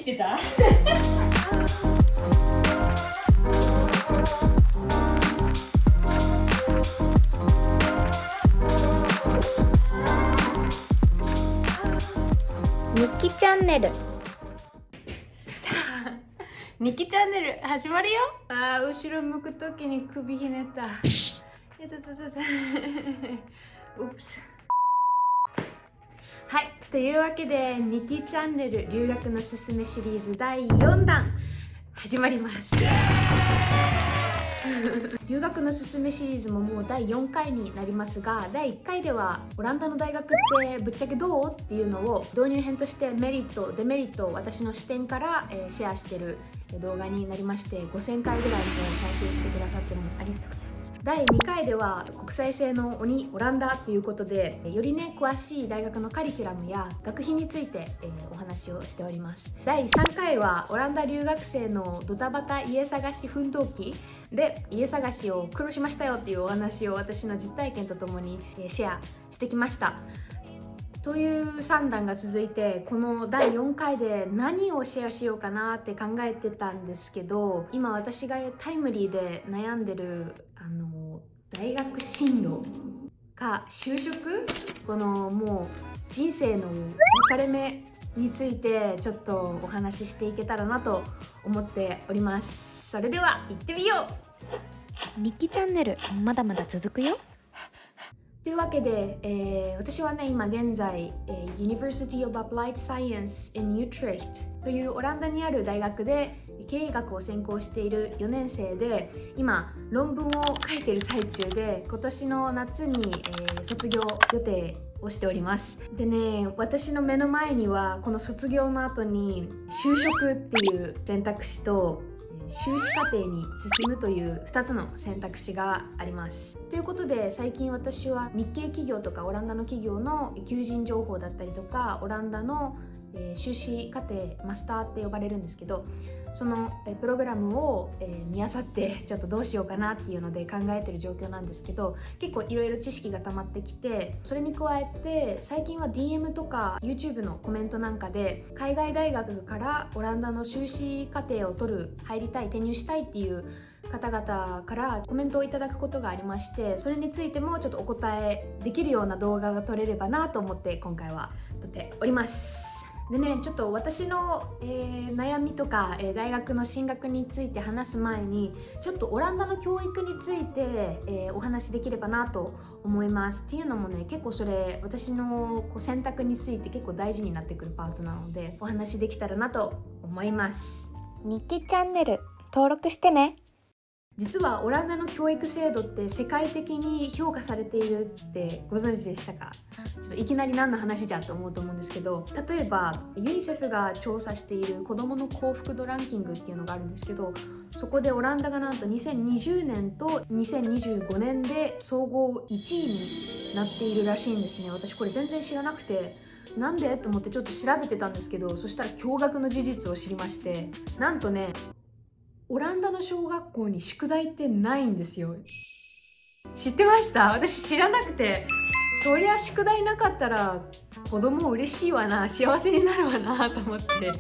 きてた日記チャンネル。日記チャンネル始まるよ。後ろ向くときに首ひねった。うっす。はい、というわけで日記チャンネル留学のすすめシリーズ第4弾始まります留学のすすめシリーズももう第4回になりますが、第1回ではオランダの大学ってぶっちゃけどうっていうのを導入編としてメリットデメリットを私の視点から、シェアしてる動画になりまして、5000回ぐらいも再生してくださってるのありがとうございます。第2回では国際性の鬼オランダということで、よりね詳しい大学のカリキュラムや学費について、お話をしております。第3回はオランダ留学生のドタバタ家探し奮闘記で家探しを苦労しましたよっていうお話を私の実体験とともにシェアしてきましたという3弾が続いて、この第4回で何をシェアしようかなって考えてたんですけど、今私がタイムリーで悩んでる大学進路か就職、このもう人生の分かれ目についてちょっとお話ししていけたらなと思っております。それでは行ってみよう。日記チャンネルまだまだ続くよ。というわけで、私はね今現在、University of Applied Science in Utrecht というオランダにある大学で経営学を専攻している4年生で、今論文を書いている最中で、今年の夏に、卒業予定をしております。でね、私の目の前にはこの卒業の後に就職っていう選択肢と修士課程に進むという2つの選択肢があります。ということで最近私は日系企業とかオランダの企業の求人情報だったりとか、オランダの修士課程マスターって呼ばれるんですけど、そのプログラムを見漁ってちょっとどうしようかなっていうので考えてる状況なんですけど、結構いろいろ知識が溜まってきて、それに加えて最近は DM とか YouTube のコメントなんかで海外大学からオランダの修士課程を取る、入りたい、転入したいっていう方々からコメントをいただくことがありまして、それについてもちょっとお答えできるような動画が撮れればなと思って今回は撮っております。でね、ちょっと私の、悩みとか、大学の進学について話す前に、ちょっとオランダの教育について、お話できればなと思います。っていうのもね、結構それ私の選択について結構大事になってくるパートなので、お話できたらなと思います。日記チャンネル登録してね。実はオランダの教育制度って世界的に評価されているってご存知でしたか？ちょっといきなり何の話じゃと思うと思うんですけど、例えばユニセフが調査している子どもの幸福度ランキングっていうのがあるんですけど、そこでオランダがなんと2020年と2025年で総合1位になっているらしいんですね。私これ全然知らなくて、なんでと思ってちょっと調べてたんですけど、そしたら驚愕の事実を知りまして、なんとね、オランダの小学校に宿題ってないんですよ。知ってました？私知らなくて、そりゃ宿題なかったら子供嬉しいわな、幸せになるわなと思って。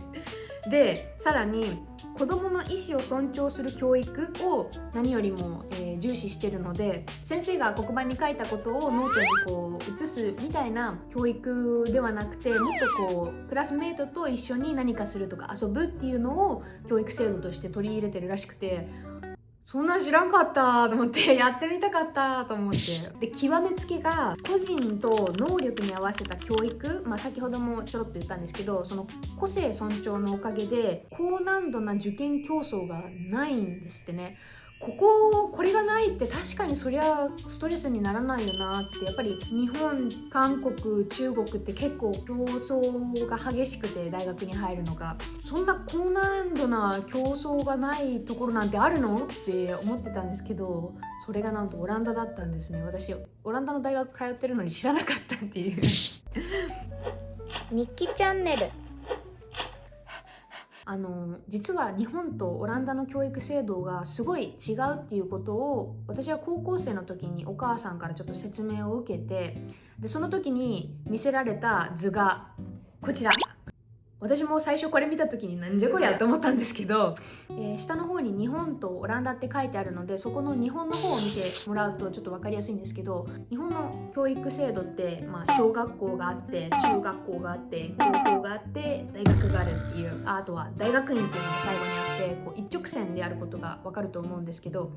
で、さらに子供の意思を尊重する教育を何よりも、重視してるので、先生が黒板に書いたことをノートにこう写すみたいな教育ではなくて、もっとこうクラスメートと一緒に何かするとか遊ぶっていうのを教育制度として取り入れてるらしくて、そんなん知らんかったと思ってやってみたかったと思って。で、極めつけが個人と能力に合わせた教育、先ほどもちょろっと言ったんですけど、その個性尊重のおかげで高難度な受験競争がないんですってね。これがないって確かにそりゃストレスにならないよなって。やっぱり日本、韓国、中国って結構競争が激しくて、大学に入るのがそんな高難度な競争がないところなんてあるのって思ってたんですけど、それがなんとオランダだったんですね。私オランダの大学通ってるのに知らなかったっていう日記チャンネル。実は日本とオランダの教育制度がすごい違うっていうことを、私は高校生の時にお母さんからちょっと説明を受けて、でその時に見せられた図がこちら。私も最初これ見た時になんじゃこりゃと思ったんですけど、下の方に日本とオランダって書いてあるので、そこの日本の方を見てもらうとちょっと分かりやすいんですけど、日本の教育制度って、小学校があって中学校があって高校があって大学があるっていう、あとは大学院っていうのが最後にあって、こう一直線であることが分かると思うんですけど、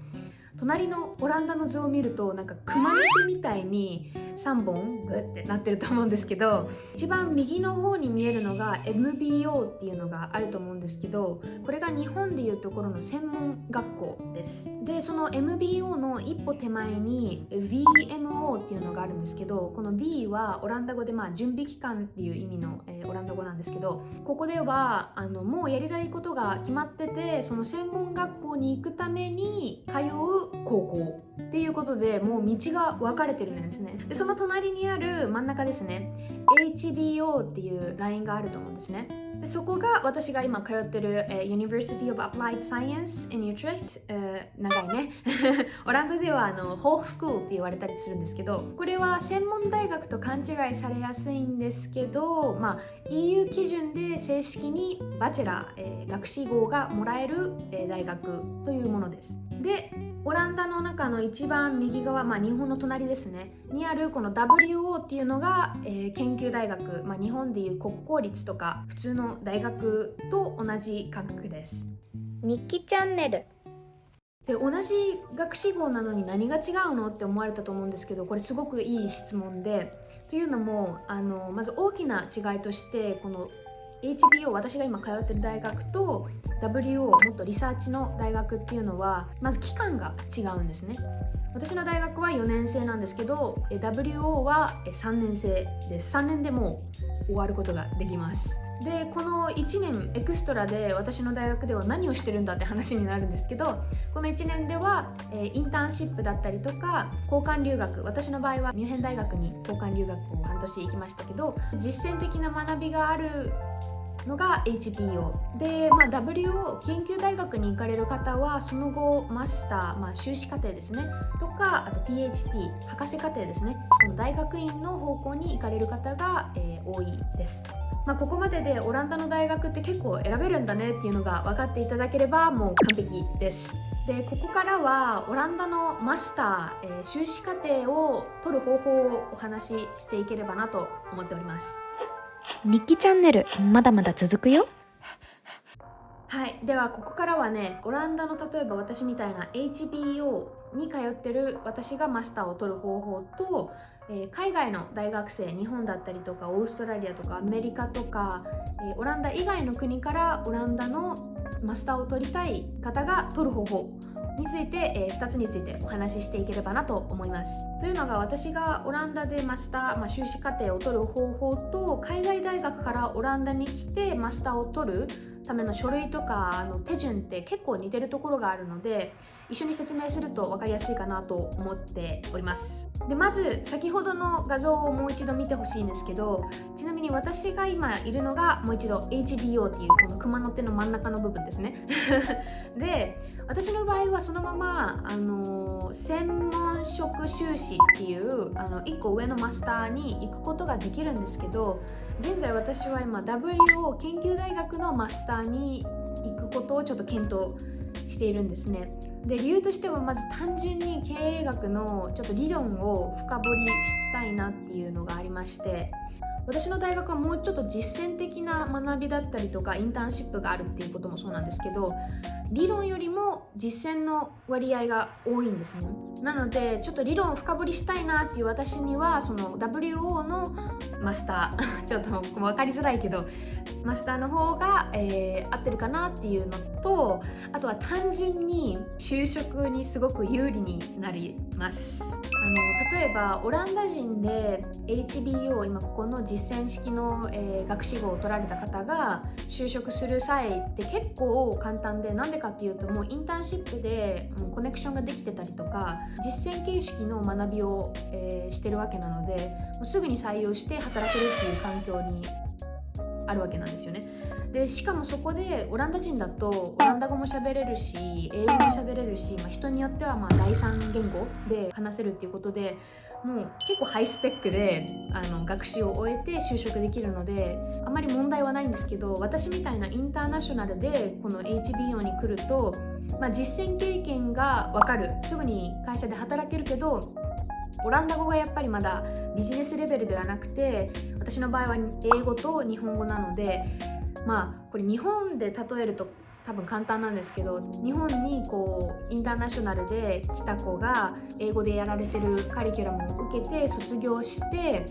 隣のオランダの図を見るとなんか熊肉みたいに3本グッてなってると思うんですけど、一番右の方に見えるのが MBO っていうのがあると思うんですけど、これが日本でいうところの専門学校です。でその MBO の一歩手前に VMO っていうのがあるんですけど、この B はオランダ語で準備期間っていう意味の、オランダ語なんですけど、ここではもうやりたいことが決まってて、その専門学校に行くために通う高校っていうことで、もう道が分かれてるんですね。でその隣にある真ん中ですね、 HBO っていうラインがあると思うんですね。でそこが私が今通ってる、University of Applied Science in Utrecht、長いねオランダではホークスクールって言われたりするんですけど、これは専門大学と勘違いされやすいんですけど、EU 基準で正式にバチェラー、学士号がもらえる、大学というものです。でオランダの中の一番右側、日本の隣ですねにあるこの WO っていうのが、研究大学、日本でいう国公立とか普通の大学と同じ価格です。日記チャンネル。で同じ学士号なのに何が違うのって思われたと思うんですけど、これすごくいい質問で、というのもまず大きな違いとして、この HBO 私が今通ってる大学と WO もっとリサーチの大学っていうのはまず期間が違うんですね。私の大学は4年生なんですけど WO は3年生です。3年でもう終わることができます。でこの1年エクストラで私の大学では何をしてるんだって話になるんですけど、この1年ではインターンシップだったりとか交換留学、私の場合はミュンヘン大学に交換留学を半年行きましたけど、実践的な学びがあるのが HBO で、WO 研究大学に行かれる方はその後マスター、修士課程ですねとか、あと PhD 博士課程ですね、この大学院の方向に行かれる方が、多いです。ここまででオランダの大学って結構選べるんだねっていうのが分かっていただければもう完璧です。でここからはオランダのマスター、修士課程を取る方法をお話ししていければなと思っております。日記チャンネルまだまだ続くよ。はい、ではここからはね、オランダの例えば私みたいな HBO に通ってる私がマスターを取る方法と、海外の大学生、日本だったりとかオーストラリアとかアメリカとか、オランダ以外の国からオランダのマスターを取りたい方が取る方法について、2つについてお話ししていければなと思います。というのが、私がオランダでマスター、修士課程を取る方法と、海外大学からオランダに来てマスターを取るための書類とか手順って結構似てるところがあるので、一緒に説明すると分かりやすいかなと思っております。でまず先ほどの画像をもう一度見てほしいんですけど、ちなみに私が今いるのがもう一度 HBO っていうこの熊の手の真ん中の部分ですねで私の場合はそのまま専門職修士っていう1個上のマスターに行くことができるんですけど、現在私は今 WO 研究大学のマスターに行くことをちょっと検討しているんですね。で理由としては、まず単純に経営学のちょっと理論を深掘りしたいなっていうのがありまして、私の大学はもうちょっと実践的な学びだったりとかインターンシップがあるっていうこともそうなんですけど、理論よりも実践の割合が多いんですね。なのでちょっと理論を深掘りしたいなっていう私には、その WO のマスターちょっと分かりづらいけどマスターの方が、合ってるかなっていうのと、あとは単純に就職にすごく有利になります。例えばオランダ人で HBO 今ここの実践式の、学士号を取られた方が就職する際って結構簡単で、なんでかっていうともうインターンシップでもうコネクションができてたりとか実践形式の学びを、してるわけなので、もうすぐに採用して働けるっていう環境にあるわけなんですよね。でしかもそこでオランダ人だとオランダ語も喋れるし英語も喋れるし、人によっては第三言語で話せるっていうことで、もう結構ハイスペックで学習を終えて就職できるのであまり問題はないんですけど、私みたいなインターナショナルでこの HBO に来ると、実践経験が分かる、すぐに会社で働けるけどオランダ語がやっぱりまだビジネスレベルではなくて、私の場合は英語と日本語なので、これ日本で例えると多分簡単なんですけど、日本にインターナショナルで来た子が英語でやられてるカリキュラムを受けて卒業して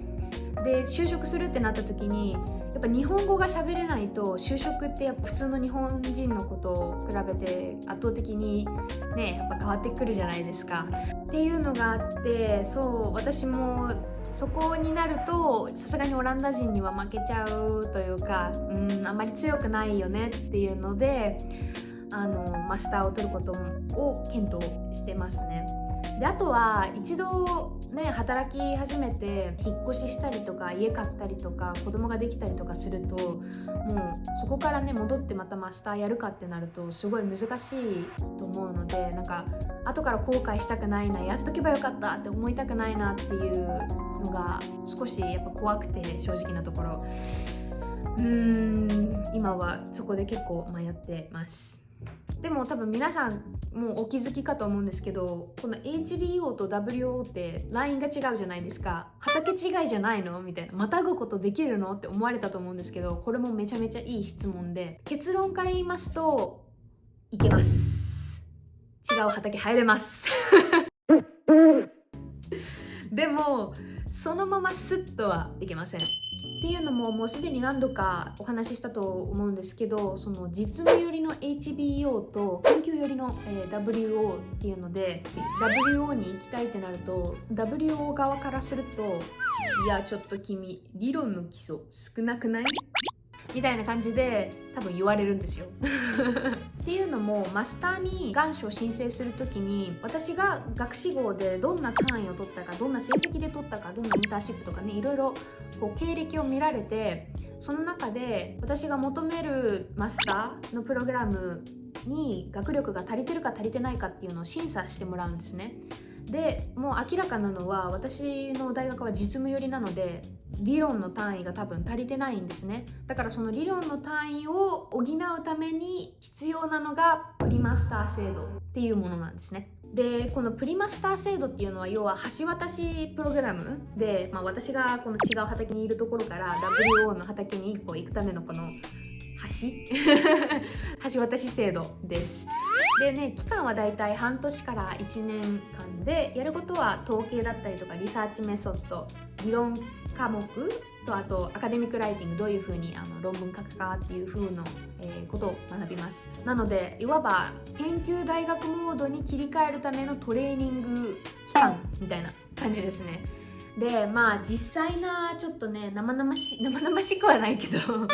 で就職するってなった時に、やっぱ日本語が喋れないと就職ってやっぱ普通の日本人の子と比べて圧倒的にねやっぱ変わってくるじゃないですかっていうのがあって、そう私もそこになるとさすがにオランダ人には負けちゃうというか、あんまり強くないよねっていうのでマスターを取ることを検討してますね。であとは一度ね働き始めて引っ越ししたりとか家買ったりとか子供ができたりとかすると、もうそこからね戻ってまたマスターやるかってなるとすごい難しいと思うので、なんか後から後悔したくないな、やっとけばよかったって思いたくないなっていうのが少しやっぱ怖くて、正直なところ今はそこで結構迷ってます。でも多分皆さんもうお気づきかと思うんですけど、この HBO と WO ってラインが違うじゃないですか。畑違いじゃないのみたいな、またぐことできるのって思われたと思うんですけど、これもめちゃめちゃいい質問で、結論から言いますといけます。違う畑入れますでもそのままスッとはいけません。っていうのももうすでに何度かお話ししたと思うんですけど、その実務寄りの HBO と研究寄りの、WO っていうので WO に行きたいってなると WO 側からすると、いやちょっと君理論の基礎少なくないみたいな感じで多分言われるんですよっていうのもマスターに願書を申請するときに、私が学士号でどんな単位を取ったか、どんな成績で取ったか、どんなインターンシップとかね、いろいろ経歴を見られて、その中で私が求めるマスターのプログラムに学力が足りてるか足りてないかっていうのを審査してもらうんですね。でもう明らかなのは、私の大学は実務寄りなので理論の単位が多分足りてないんですね。だからその理論の単位を補うために必要なのがプリマスター制度っていうものなんですね。でこのプリマスター制度っていうのは要は橋渡しプログラムで、私がこの違う畑にいるところから WO の畑に行くためのこの橋渡し制度です。でね、期間はだいたい半年から1年間で、やることは統計だったりとかリサーチメソッド、理論科目と、あとアカデミックライティング、どういうふうに論文書くかっていう風の、ことを学びます。なのでいわば研究大学モードに切り替えるためのトレーニング期間みたいな感じですね。で実際なちょっとね生々しくはないけど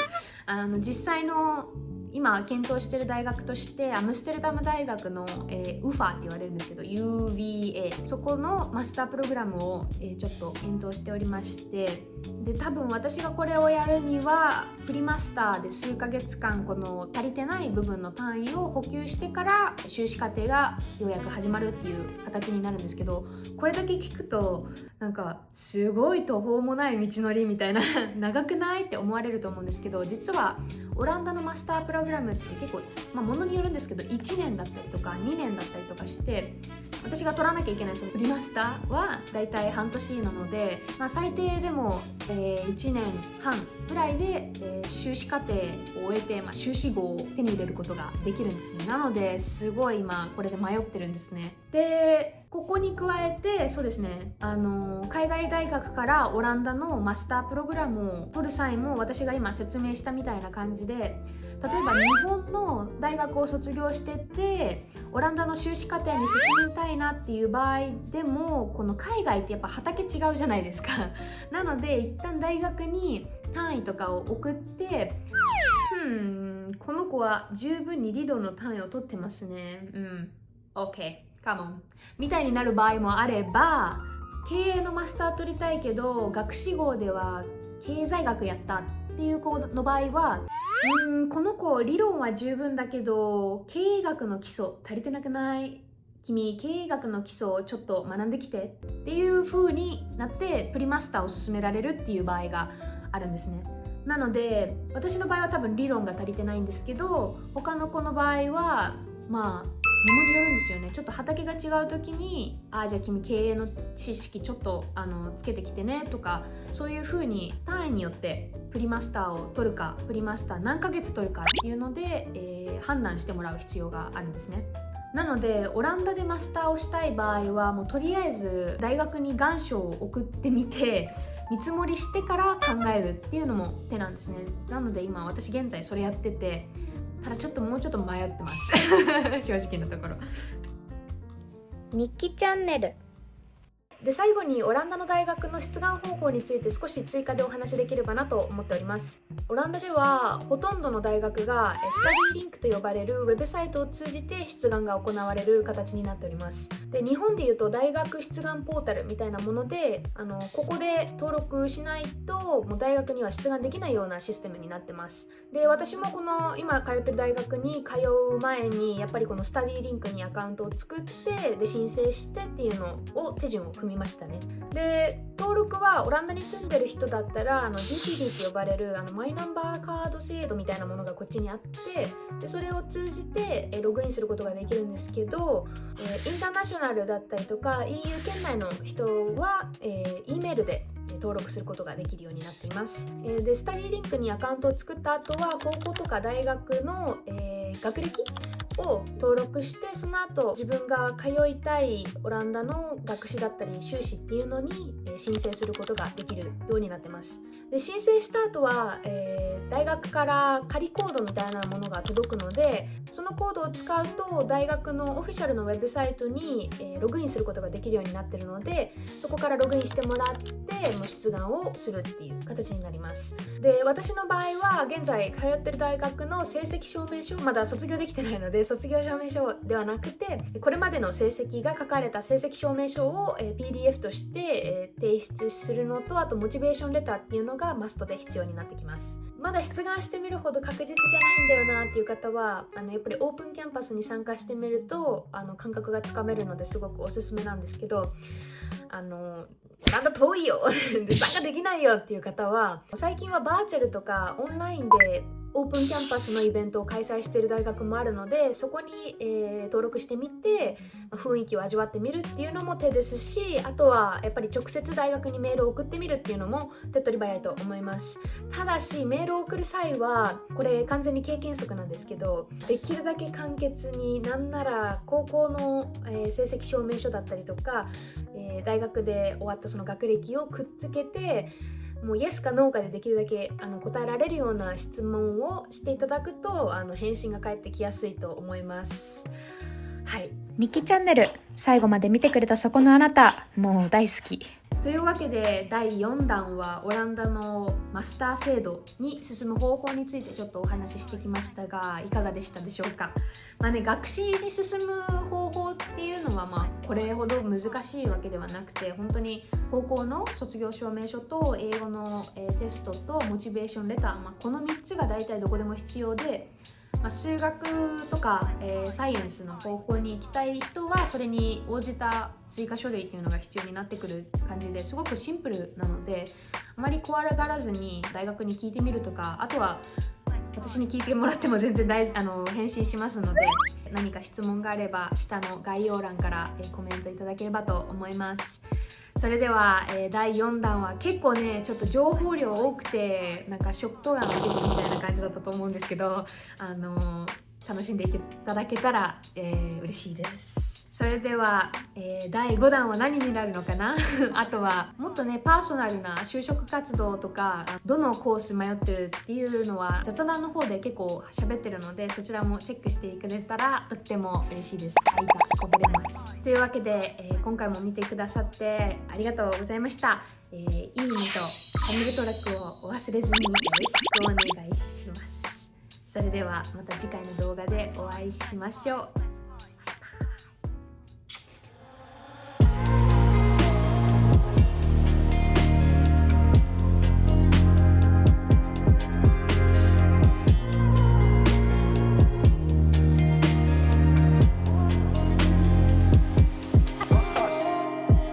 実際の今検討している大学としてアムステルダム大学の、UFA って言われるんですけど UVA、 そこのマスタープログラムを、ちょっと検討しておりまして、で多分私がこれをやるにはプリマスターで数ヶ月間この足りてない部分の単位を補給してから修士課程がようやく始まるっていう形になるんですけど、これだけ聞くとなんかすごい途方もない道のりみたいな長くないって思われると思うんですけど、実はオランダのマスタープログラムって結構、ものによるんですけど1年だったりとか2年だったりとかして、私が取らなきゃいけないそのプリマスターはだいたい半年なので、最低でも、1年半ぐらいで、修士課程を終えて、修士号を手に入れることができるんですね。なのですごい今これで迷ってるんですね。でここに加えてそうですね、海外大学からオランダのマスタープログラムを取る際も私が今説明したみたいな感じで、例えば日本の大学を卒業しててオランダの修士課程に進みたいなっていう場合でも、この海外ってやっぱ畑違うじゃないですかなので一旦大学に単位とかを送って、この子は十分に理論の単位を取ってますね、OKカモンみたいになる場合もあれば、経営のマスター取りたいけど学士号では経済学やったっていう子の場合は、この子理論は十分だけど経営学の基礎足りてなくないっ君経営学の基礎をちょっと学んできてっていう風になってプリマスターを勧められるっていう場合があるんですね。なので私の場合は多分理論が足りてないんですけど、他の子の場合はまあものによるんですよね。ちょっと畑が違う時にじゃあ君経営の知識ちょっとつけてきてねとか、そういう風に単位によってプリマスターを取るかプリマスター何ヶ月取るかっていうので、判断してもらう必要があるんですね。なのでオランダでマスターをしたい場合はもうとりあえず大学に願書を送ってみて見積もりしてから考えるっていうのも手なんですね。なので今私現在それやってて、ただもうちょっと迷ってます正直なところ。日記チャンネル。で最後にオランダの大学の出願方法について少し追加でお話しできればなと思っております。オランダではほとんどの大学がスタディリンクと呼ばれるウェブサイトを通じて出願が行われる形になっております。で日本でいうと大学出願ポータルみたいなものでここで登録しないともう大学には出願できないようなシステムになってます。で私もこの今通ってる大学に通う前にやっぱりこのスタディリンクにアカウントを作ってで申請してっていうのを手順を踏みましたね。で登録はオランダに住んでる人だったらDPD と呼ばれるマイナンバーカード制度みたいなものがこっちにあって、でそれを通じてログインすることができるんですけど、インターナショナルだったりとか EU 圏内の人は、E メールで登録することができるようになっています。でスタディリンクにアカウントを作った後は高校とか大学の、学歴を登録して、その後自分が通いたいオランダの学士だったり修士っていうのに申請することができるようになってます。で申請した後は、大学から仮コードみたいなものが届くので、そのコードを使うと大学のオフィシャルのウェブサイトに、ログインすることができるようになっているので、そこからログインしてもらってもう出願をするっていう形になります。で私の場合は現在通ってる大学の成績証明書、まだ卒業できてないので卒業証明書ではなくて、これまでの成績が書かれた成績証明書を PDF として提出するのと、あとモチベーションレターっていうのがマストで必要になってきます。まだ出願してみるほど確実じゃないんだよなっていう方はやっぱりオープンキャンパスに参加してみると感覚がつかめるのですごくおすすめなんですけど、なんだ遠いよで参加できないよっていう方は、最近はバーチャルとかオンラインでオープンキャンパスのイベントを開催している大学もあるので、そこに、登録してみて雰囲気を味わってみるっていうのも手ですし、あとはやっぱり直接大学にメールを送ってみるっていうのも手っ取り早いと思います。ただしメールを送る際はこれ完全に経験則なんですけど、できるだけ簡潔に、なんなら高校の、成績証明書だったりとか、大学で終わったその学歴をくっつけて、もうイエスかノーかでできるだけ答えられるような質問をしていただくと返信が返ってきやすいと思います。はい、日記チャンネル、最後まで見てくれたそこのあなた、もう大好き。というわけで第4弾はオランダのマスター制度に進む方法についてちょっとお話ししてきましたが、いかがでしたでしょうか。学士に進む方法っていうのはこれほど難しいわけではなくて、本当に高校の卒業証明書と英語のテストとモチベーションレター、この3つが大体どこでも必要で、数学とか、サイエンスの方法に行きたい人はそれに応じた追加書類っていうのが必要になってくる感じで、すごくシンプルなので、あまり怖がらずに大学に聞いてみるとか、あとは私に聞いてもらっても全然返信しますので、何か質問があれば下の概要欄から、コメントいただければと思います。それでは、第4弾は結構ねちょっと情報量多くてショットガンが出てるみたいな感じだったと思うんですけど、楽しんでいただけたら、嬉しいです。それでは、第5弾は何になるのかなあとはもっとねパーソナルな就職活動とか、どのコース迷ってるっていうのは雑談の方で結構喋ってるので、そちらもチェックしてくれたらとっても嬉しいです。愛がこぼれます。というわけで、今回も見てくださってありがとうございました。いいねとチャンネル登録をお忘れずによろしくお願いします。それではまた次回の動画でお会いしましょう。